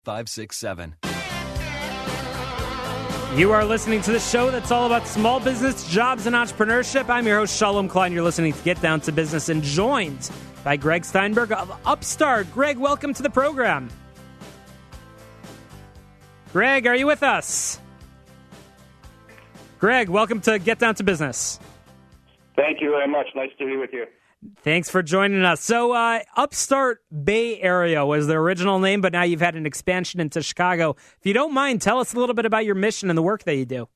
567. You are listening to the show that's all about small business, jobs, and entrepreneurship. I'm your host, Shalom Klein. You're listening to Get Down to Business and joined by Gregg Steinberg of UpStart. Greg, welcome to the program. Greg, are you with us? Greg, welcome to Get Down to Business. Thank you very much. Nice to be with you. Thanks for joining us. So, UpStart Bay Area was the original name, but now you've had an expansion into Chicago. If you don't mind, tell us a little bit about your mission and the work that you do.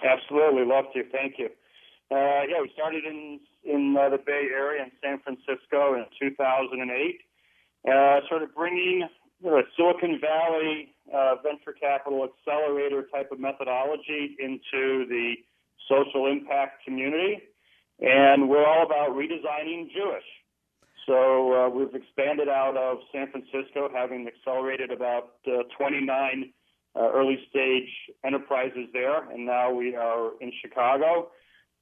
Absolutely. Love to. Thank you. We started in the Bay Area in San Francisco in 2008, sort of bringing a Silicon Valley venture capital accelerator type of methodology into the social impact community. And we're all about redesigning Jewish. So we've expanded out of San Francisco, having accelerated about 29 early-stage enterprises there. And now we are in Chicago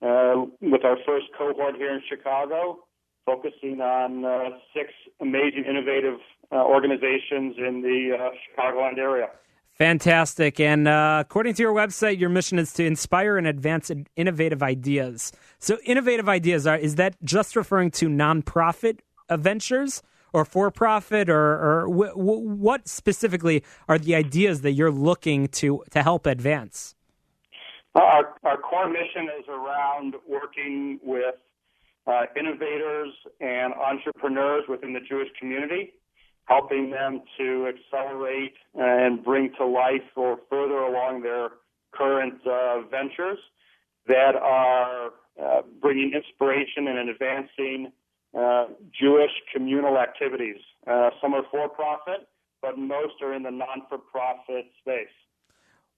with our first cohort here in Chicago, focusing on 6 amazing, innovative organizations in the Chicagoland area. Fantastic. And according to your website, your mission is to inspire and advance innovative ideas. So innovative ideas, is that just referring to nonprofit ventures or for-profit, or what specifically are the ideas that you're looking to help advance? Our core mission is around working with innovators and entrepreneurs within the Jewish community, helping them to accelerate and bring to life or further along their current ventures that are bringing inspiration and advancing Jewish communal activities. Some are for-profit, but most are in the non-for-profit space.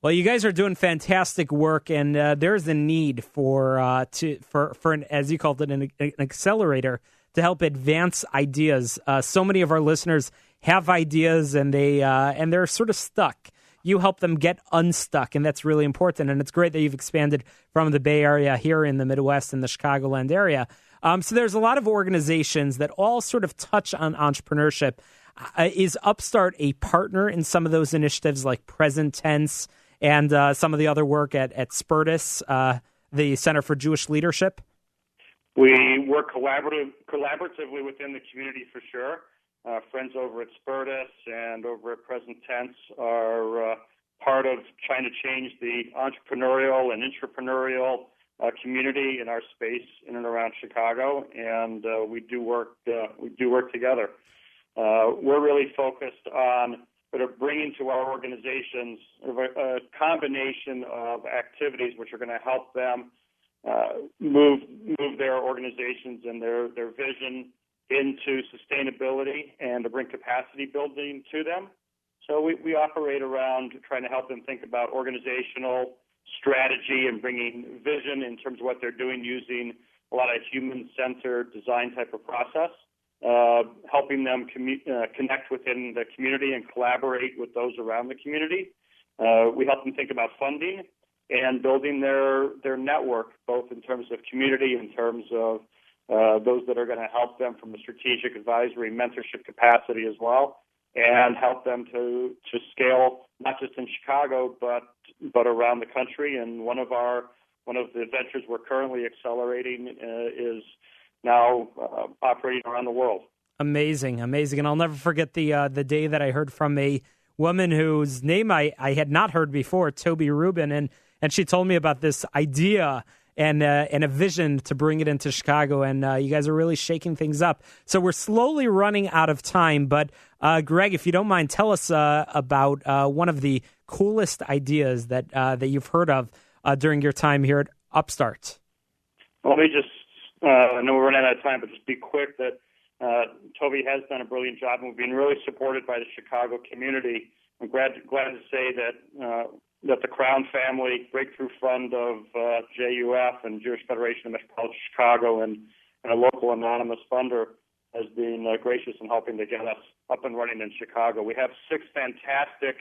Well, you guys are doing fantastic work, and there's a need for an, as you called it, an accelerator to help advance ideas. So many of our listeners have ideas, and they're sort of stuck. You help them get unstuck, and that's really important. And it's great that you've expanded from the Bay Area here in the Midwest and the Chicagoland area. So there's a lot of organizations that all sort of touch on entrepreneurship. Is UpStart a partner in some of those initiatives like Present Tense and some of the other work at Spertus, the Center for Jewish Leadership? We work collaboratively within the community for sure. Friends over at Spertus and over at Present Tense are part of trying to change the entrepreneurial and intrapreneurial community in our space in and around Chicago, and we do work together. We're really focused on sort of bringing to our organizations a combination of activities which are going to help them move their organizations and their vision into sustainability and to bring capacity building to them. So we operate around trying to help them think about organizational strategy and bringing vision in terms of what they're doing using a lot of human-centered design type of process, helping them connect within the community and collaborate with those around the community. We help them think about funding and building their network, both in terms of community, in terms of those that are going to help them from a strategic advisory mentorship capacity as well, and help them to scale not just in Chicago but around the country. And one of the ventures we're currently accelerating is now operating around the world. Amazing. And I'll never forget the day that I heard from a woman whose name I had not heard before, Toby Rubin, and she told me about this idea and a vision to bring it into Chicago, and you guys are really shaking things up. So we're slowly running out of time, but Greg, if you don't mind, tell us about one of the coolest ideas that you've heard of during your time here at UpStart. Let me just, I know we're running out of time, but just be quick that Toby has done a brilliant job, and we've been really supported by the Chicago community. I'm glad to say that the Crown Family Breakthrough Fund of JUF and Jewish Federation of Metropolitan Chicago and a local anonymous funder has been gracious in helping to get us up and running in Chicago. We have 6 fantastic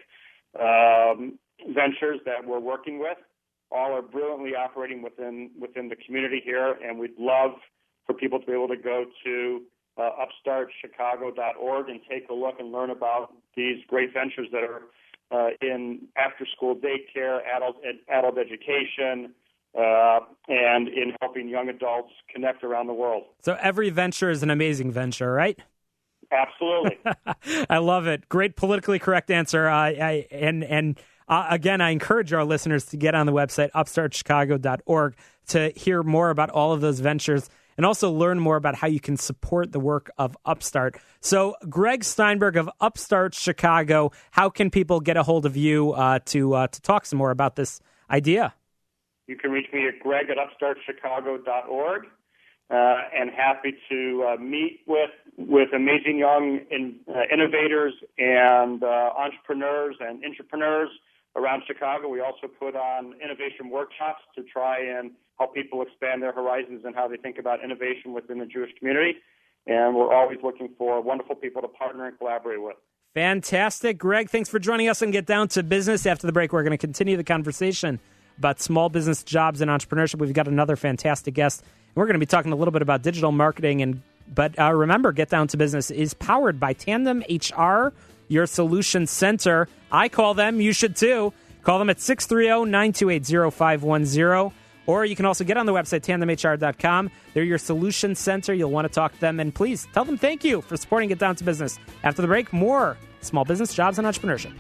ventures that we're working with. All are brilliantly operating within the community here, and we'd love for people to be able to go to UpStartChicago.org and take a look and learn about these great ventures that are in after-school daycare, adult education, and in helping young adults connect around the world. So every venture is an amazing venture, right? Absolutely. I love it. Great politically correct answer. Again, I encourage our listeners to get on the website, UpStartChicago.org, to hear more about all of those ventures and also learn more about how you can support the work of Upstart. So, Gregg Steinberg of UpStart Chicago, how can people get a hold of you to talk some more about this idea? You can reach me at greg@upstartchicago.org, and happy to meet with amazing young innovators and entrepreneurs and entrepreneurs around Chicago. We also put on innovation workshops to try and help people expand their horizons and how they think about innovation within the Jewish community. And we're always looking for wonderful people to partner and collaborate with. Fantastic. Gregg, thanks for joining us and Get Down to Business. After the break, we're going to continue the conversation about small business jobs and entrepreneurship. We've got another fantastic guest. We're going to be talking a little bit about digital marketing. But remember, Get Down to Business is powered by Tandem HR, your solution center. I call them. You should too. Call them at 630-928-0510. Or you can also get on the website, tandemhr.com. They're your solution center. You'll want to talk to them. And please tell them thank you for supporting Get Down to Business. After the break, more small business, jobs, and entrepreneurship.